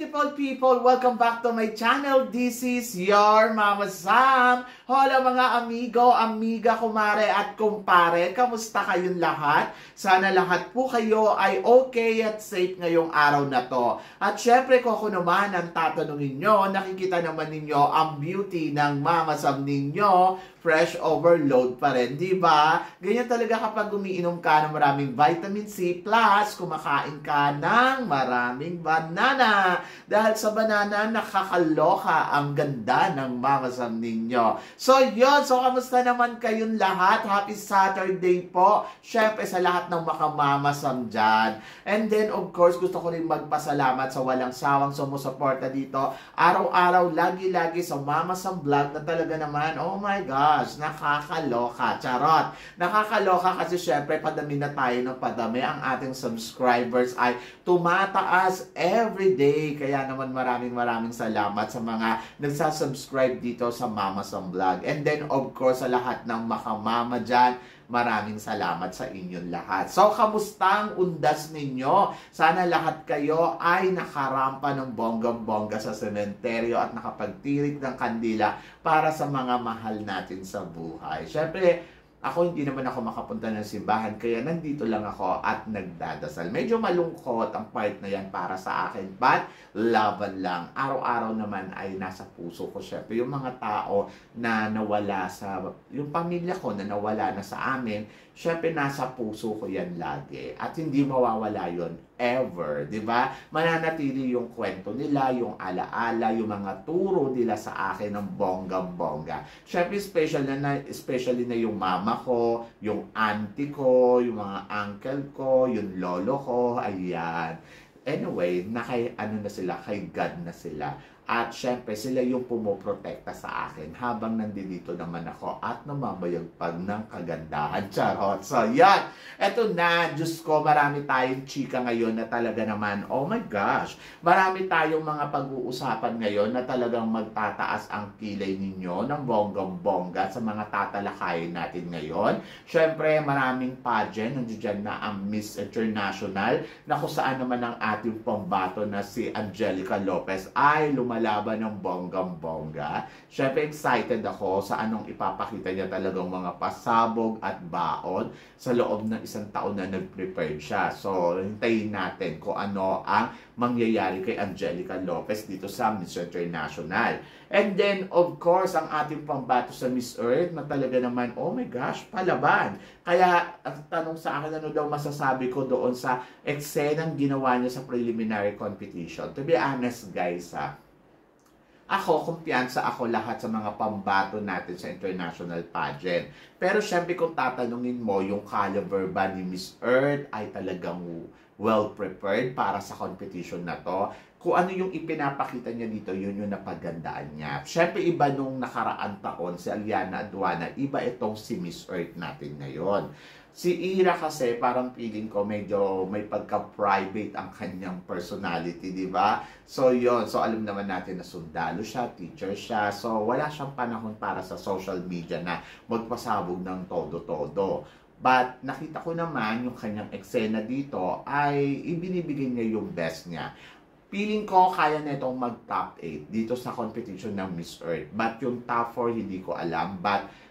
beautiful people! Welcome back to my channel. This is your Mama Sam. Hola mga amigo, amiga, kumare at kumpare. Kamusta kayong lahat? Sana lahat po kayo ay okay at safe ngayong araw na to. At syempre kung ako naman ang tatanungin nyo, nakikita naman ninyo ang beauty ng Mama Sam ninyo. Fresh overload pa rin, di ba? Ganyan talaga kapag umiinom ka ng maraming vitamin C plus kumakain ka ng maraming banana. Dahil sa banana, nakakaloka ang ganda ng Mama Sam ninyo. So yun, so kamusta naman kayong lahat? Happy Saturday po. Syempre sa lahat ng Mama Sam dyan. And then of course, gusto ko rin magpasalamat sa walang sawang sumusuporta dito. Araw-araw, lagi-lagi sa Mama Sam Vlog na talaga naman, oh my gosh, nakakaloka. Charot. Nakakaloka kasi syempre padami na tayo ng padami. Ang ating subscribers ay tumataas every day. Kaya naman maraming salamat sa mga nagsasubscribe dito sa Mama Sam Vlog. And then of course sa lahat ng makamama dyan, maraming salamat sa inyong lahat. So, kamusta ang undas ninyo? Sana lahat kayo ay nakarampa ng bonggang-bongga sa sementeryo at nakapagtirik ng kandila para sa mga mahal natin sa buhay. Siyempre, ako hindi naman ako makapunta ng simbahan kaya nandito lang ako at nagdadasal. Medyo malungkot ang part na yan para sa akin, but laban lang. Araw-araw naman ay nasa puso ko syempre. Yung mga tao na nawala sa, yung pamilya ko na nawala na sa amin, syempre nasa puso ko yan lagi. At hindi mawawala yon ever, di ba? Mananatili yung kwento nila, yung alaala, yung mga turo nila sa akin ng bonggang-bongga. Syempre, especially na yung mama ko, yung auntie ko, yung mga uncle ko, yung lolo ko, ayan. Anyway, ano na sila, kay God na sila. At syempre, sila yung pumoprotekta sa akin habang nandito naman ako at namamayagpag ng kagandahan. Charot! So, yan! Eto na, Diyos ko, marami tayong chika ngayon na talaga naman, oh my gosh! Marami tayong mga pag-uusapan ngayon na talagang magtataas ang kilay ninyo ng bonggang-bongga sa mga tatalakayin natin ngayon. Syempre, maraming pageant, nandiyan na ang Miss International na kung saan naman ang ating pambato na si Angelica Lopez ay lumalaban ng bonggang-bongga. Siyempre, excited ako sa anong ipapakita niya talagang mga pasabog at baon sa loob ng isang taon na nag-prepare siya. So, hintayin natin kung ano ang mangyayari kay Angelica Lopez dito sa Miss International. And then, of course, ang ating pambato sa Miss Earth na talaga naman, oh my gosh, palaban. Kaya, ang tanong sa akin, ano daw masasabi ko doon sa eksenang ginawa niya sa preliminary competition. To be honest, guys, ako, kumpiyansa ako lahat sa mga pambato natin sa international pageant. Pero syempre kung tatanungin mo, yung caliber ba ni Miss Earth ay talagang well-prepared para sa competition na to. Kung ano yung ipinapakita niya dito, yun yung napagandaan niya. Syempre iba nung nakaraan taon, si Aliana Aduana, iba itong si Miss Earth natin ngayon. Si Ira kasi parang feeling ko medyo may pagka-private ang kanyang personality, di ba? So yon, so alam naman natin na sundalo siya, teacher siya, so wala siyang panahon para sa social media na magpasabog ng todo-todo. But nakita ko naman yung kanyang eksena dito ay ibinibigay niya yung best niya. Feeling ko kaya netong mag-top 8 dito sa competition ng Miss Earth. But yung top 4 hindi ko alam, but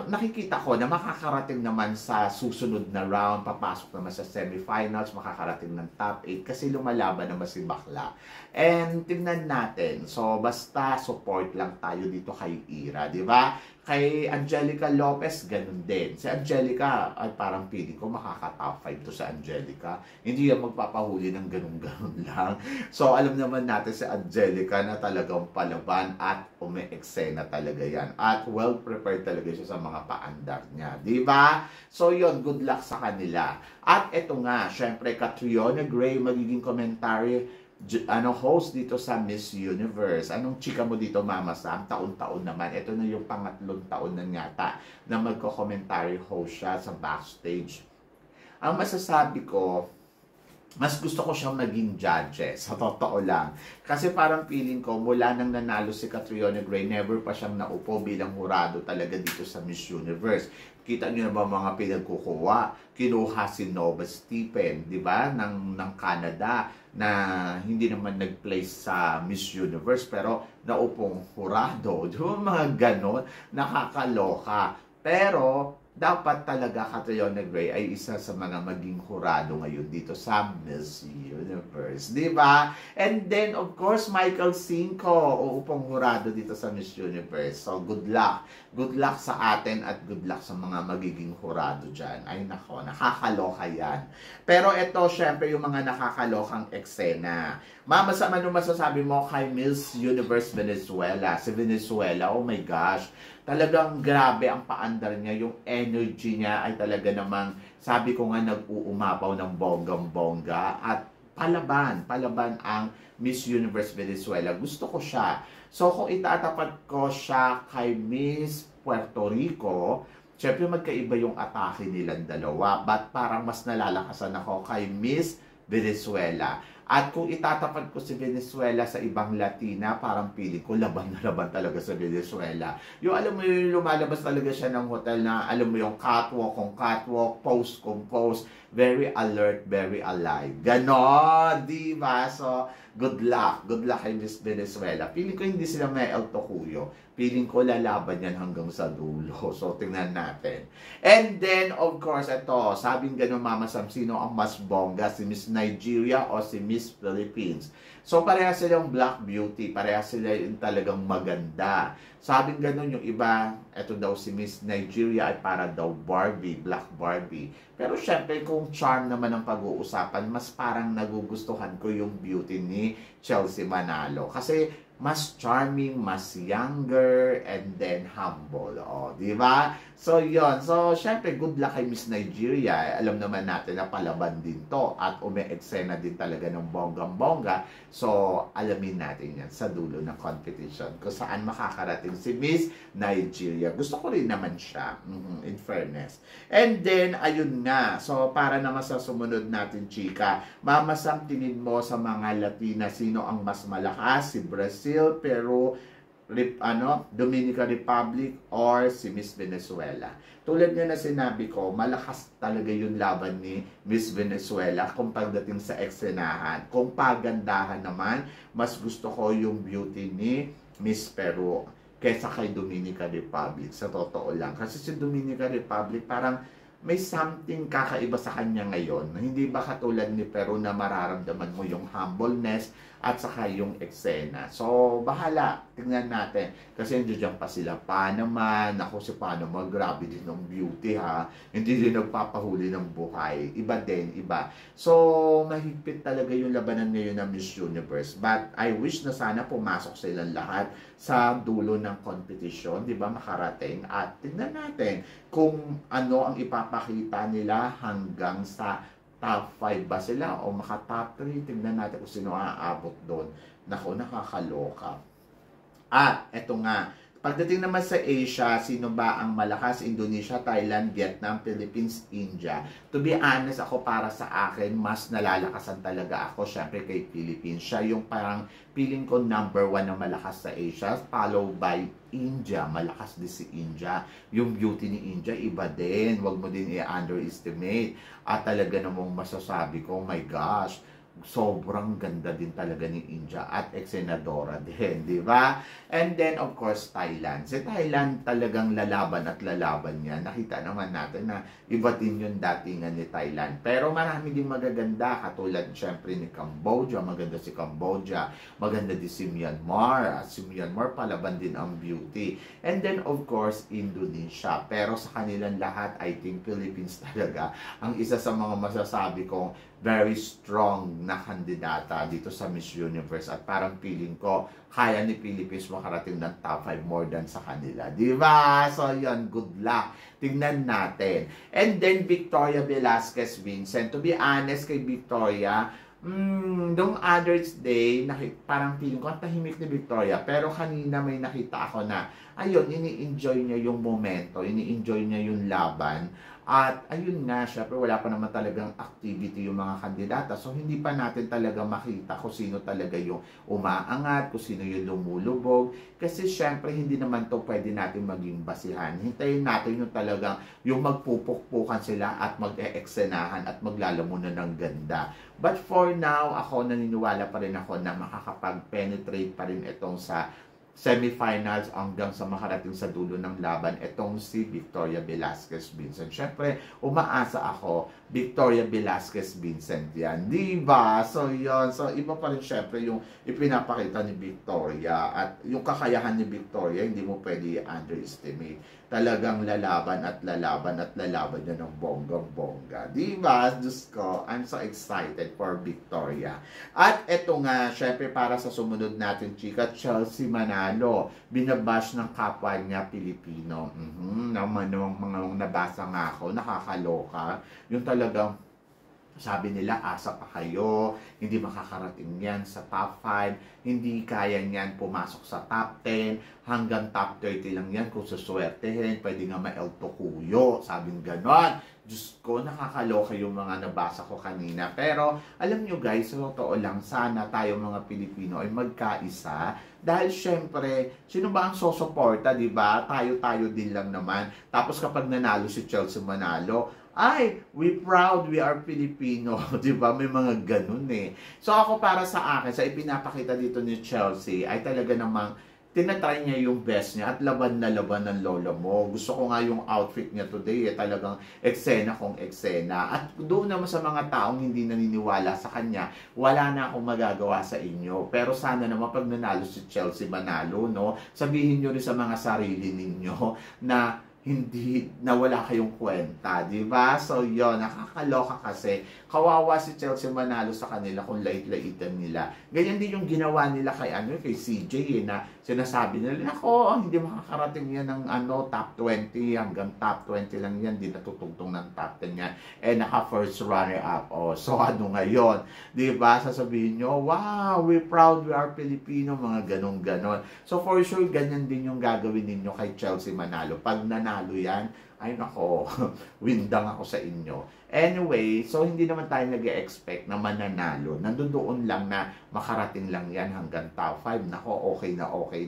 nakikita ko na makakarating naman sa susunod na round, papasok naman sa semifinals, makakarating ng top 8 kasi lumalaban naman si Bakla. And tingnan natin, so basta support lang tayo dito kay Ira, di ba? Kay Angelica Lopez, ganun din. Si Angelica, ay parang feeling ko makaka-top 5 to sa Angelica. Hindi yan magpapahuli ng ganun-ganun lang. So, alam naman natin si Angelica na talagang palaban at umi-eksena talaga yan. At well-prepared talaga siya sa mga paandar niya. Diba? So, yun, good luck sa kanila. At eto nga, syempre, Catriona Gray, magiging commentary host dito sa Miss Universe. Anong chika mo dito, Mama Sam? Taon-taon naman. Ito na yung pangatlong taon na yata na magko-commentary host siya sa backstage. Ang masasabi ko, mas gusto ko siyang maging judges, sa totoo lang. Kasi parang feeling ko, mula nang nanalo si Catriona Gray, never pa siyang naupo bilang hurado talaga dito sa Miss Universe. Kita niyo na ba mga pinagkukuha? Kinuha si Nova Stephen, di ba, ng Canada, na hindi naman nag-place sa Miss Universe, pero naupong hurado. Di ba, mga ganon, nakakaloka. Pero, dapat talaga Catriona Gray ay isa sa mga maging hurado ngayon dito sa Miss Universe. Di ba? And then, of course, Michael Cinco, uupong hurado dito sa Miss Universe. So, good luck. Good luck sa atin at good luck sa mga magiging hurado dyan. Ay, nako, nakakaloka yan. Pero ito, syempre, yung mga nakakalokang eksena. Mama, sa ano masasabi mo kay Miss Universe Venezuela? Si Venezuela, oh my gosh, talagang grabe ang paandar niya, yung energy niya ay talaga namang, sabi ko nga, nag-uumapaw ng bonggang-bongga at palaban ang Miss Universe Venezuela. Gusto ko siya. So kung itatapat ko siya kay Miss Puerto Rico, syempre magkaiba yung atake nilang dalawa, but parang mas nalalakasan ako kay Miss Venezuela. At kung itatapat ko si Venezuela sa ibang Latina, parang piling ko laban na laban talaga sa Venezuela. Yung alam mo yung lumalabas talaga siya ng hotel na alam mo yung catwalk kung catwalk, pose kung pose, very alert, very alive. Ganon, di ba? So, good luck kay Miss Venezuela. Piling ko hindi sila may El Tocuyo. Piling ko lalaban yan hanggang sa dulo. So, tingnan natin. And then, of course, ito, sabing gano'n Mama Sam, sino ang mas bongga? Si Miss Nigeria o si Miss Philippines? So, pareha silang Black Beauty. Pareha sila yung talagang maganda. Sabing gano'n yung iba, ito daw si Miss Nigeria ay para daw Barbie, Black Barbie. Pero syempre, kung charm naman ang pag-uusapan, mas parang nagugustuhan ko yung beauty ni Chelsea Manalo. Kasi, mas charming, mas younger, and then humble. O, di ba? So, yon. So, syempre, good luck kay Miss Nigeria. Alam naman natin na palaban din to. At umi-eksena din talaga ng bonggang-bongga. So, alamin natin yan sa dulo ng competition. Kung saan makakarating si Miss Nigeria. Gusto ko rin naman siya, in fairness. And then, ayun nga. So, para naman sa sumunod natin, chika, Mama Sam, tingin mo sa mga Latina, sino ang mas malakas? Si Brazil, Peru, Dominican Republic, or si Miss Venezuela. Tulad nga na sinabi ko, malakas talaga yung laban ni Miss Venezuela kung pagdating sa eksenahan. Kung pagandahan naman, mas gusto ko yung beauty ni Miss Peru kaysa kay Dominican Republic. Sa totoo lang. Kasi si Dominican Republic parang may something kakaiba sa kanya ngayon. Hindi ba katulad ni Peru na mararamdaman mo yung humbleness at saka yung eksena. So, bahala. Tingnan natin. Kasi nandiyan pa sila Panama. Ako si Panama, grabe din ng beauty ha. Hindi din nagpapahuli ng buhay. Iba din, iba. So, mahigpit talaga yung labanan ngayon ng Miss Universe. But I wish na sana pumasok silang lahat sa dulo ng competition. Di ba? Makarating. At tingnan natin kung ano ang ipapakita nila hanggang sa top 5 ba sila o maka top 3. Tingnan natin kung sino aabot doon. Nako, nakakaloka. At eto nga, pagdating naman sa Asia, sino ba ang malakas? Indonesia, Thailand, Vietnam, Philippines, India. To be honest, ako para sa akin, mas nalalakasan talaga ako syempre kay Philippines. Siya yung parang feeling ko number 1 na malakas sa Asia, followed by India. Malakas din si India. Yung beauty ni India, iba din. Huwag mo din i-underestimate. At talaga namang masasabi ko, oh my gosh, sobrang ganda din talaga ni India at eksenadora din, di ba? And then, of course, Thailand. Si Thailand talagang lalaban at lalaban niya. Nakita naman natin na iba din yung datingan ni Thailand. Pero marami din magaganda, katulad syempre ni Cambodia. Maganda si Cambodia. Maganda din si Myanmar. At si Myanmar, palaban din ang beauty. And then, of course, Indonesia. Pero sa kanilang lahat, I think Philippines talaga ang isa sa mga masasabi kong very strong na kandidata dito sa Miss Universe at parang feeling ko kaya ni Philippines makarating ng top 5 more than sa kanila. Diba? So, yun. Good luck. Tignan natin. And then, Victoria Velasquez Vincent. To be honest kay Victoria, noong Others Day, parang feeling ko ang tahimik ni Victoria. Pero kanina may nakita ako na, ayun, ini-enjoy niya yung momento, ini-enjoy niya yung laban. At ayun nga, syempre wala pa naman talagang activity yung mga kandidata. So hindi pa natin talaga makita kung sino talaga yung umaangat, kung sino yung lumulubog. Kasi syempre hindi naman to pwede natin maging basihan. Hintayin natin yung talagang yung magpupukpukan sila at mag-eeksenahan at maglalamunan ng ganda. But for now, ako naniniwala pa rin ako na makakapag-penetrate pa rin itong sa semifinals hanggang sa makarating sa dulo ng laban itong si Victoria Velasquez Vincent. Syempre, umaasa ako, Victoria Velasquez Vincent yan. Diba? So, yun. So, iba pa rin syempre yung ipinapakita ni Victoria at yung kakayahan ni Victoria, hindi mo pwede underestimate. Talagang lalaban at lalaban at lalaban niya ng bonggang-bongga. Diba? Diyos ko, I'm so excited for Victoria. At eto nga, syempre para sa sumunod natin, chika, Chelsea Manalo, binabash ng kapwa niya Pilipino. Naman mga nabasa nga ako, nakakaloka. Yung talagang sabi nila, asa pa kayo, hindi makakarating yan sa top 5, hindi kaya niyan pumasok sa top 10, hanggang top 30 lang yan kung suswertehin, pwede nga ma-El Tocuyo, sabing ganon. Diyos ko, nakakaloka yung mga nabasa ko kanina. Pero, alam nyo guys, sa totoo lang, sana tayo mga Pilipino ay magkaisa. Dahil syempre, sino ba ang sosuporta, di ba? Tayo-tayo din lang naman. Tapos kapag nanalo si Chelsea Manalo, ay, we proud, we are Filipino. Diba? May mga ganun eh. So ako para sa akin, sa ipinapakita dito ni Chelsea, ay talaga namang tinatry niya yung best niya at laban na laban ng lola mo. Gusto ko nga yung outfit niya today, talagang eksena kong eksena. At doon naman sa mga taong hindi naniniwala sa kanya, wala na akong magagawa sa inyo. Pero sana naman pag nanalo si Chelsea Manalo, no, sabihin nyo rin sa mga sarili ninyo na hindi nawala kayong kwenta, di ba? So, yon, nakakaloka kasi. Kawawa si Chelsea Manalo sa kanila kung lait-laitan nila. Ganyan din yung ginawa nila kay kay CJ na sinasabi nila, ako, hindi makakarating yan ng top 20 hanggang top 20 lang yan, di natutugtong ng top 10 yan. Naka first runner up. So ano ngayon? Di ba? Sasabihin nyo, wow, we proud, we are Filipino, mga ganon-ganon. So for sure, ganyan din yung gagawin ninyo kay Chelsea Manalo. Pag nanalo yan, ay nako, windang ako sa inyo. Anyway, so hindi naman tayo nag-expect na mananalo. Nandoon lang na makarating lang yan hanggang top 5. Nako, okay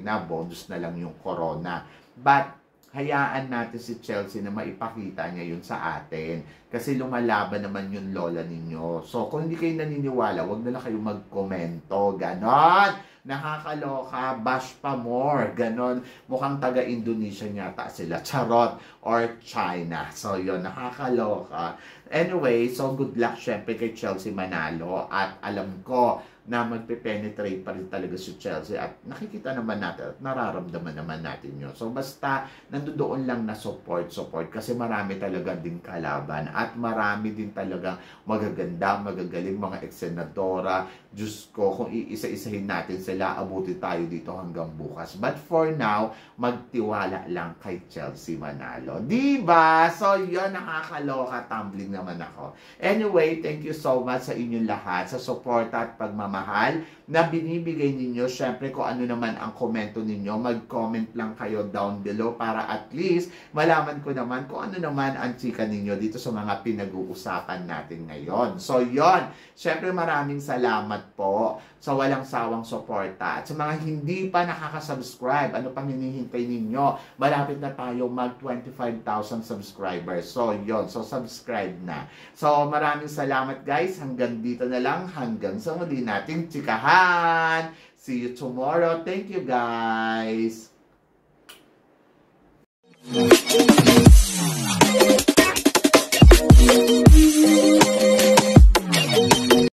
na, bonus na lang yung corona. But, hayaan natin si Chelsea na maipakita niya yun sa atin. Kasi lumalaban naman yung lola ninyo. So, kung hindi kayo naniniwala, wag na lang kayo magkomento. Ganon! Nakakaloka, bash pa more, ganon. Mukhang taga-Indonesia nyata sila, charot, or China. So, yun, nakakaloka. Anyway, so good luck syempre kay Chelsea Manalo. At alam ko na magpe-penetrate pa rin talaga si Chelsea at nakikita naman natin at nararamdaman naman natin yun. So basta nandoon lang na support kasi marami talaga din kalaban at marami din talagang magaganda, magagaling mga eksenadora. Diyos ko, kung iisa-isahin natin sila, abuti tayo dito hanggang bukas. But for now, magtiwala lang kay Chelsea Manalo. Diba? So yun, nakakaloka, tumbling naman ako. Anyway, thank you so much sa inyong lahat, sa support at pagmamahal na binibigay ninyo. Syempre, kung ano naman ang komento ninyo, mag-comment lang kayo down below para at least malaman ko naman kung ano naman ang chika ninyo dito sa mga pinag-uusapan natin ngayon. So, yon. Syempre, maraming salamat po sa walang sawang suporta. At sa mga hindi pa nakaka-subscribe, ano pang hinihintay ninyo? Malapit na tayo mag 25,000 subscribers. So, yon. So, subscribe na. So, maraming salamat guys. Hanggang dito na lang. Hanggang sa muli nating chikahan. See you tomorrow. Thank you guys.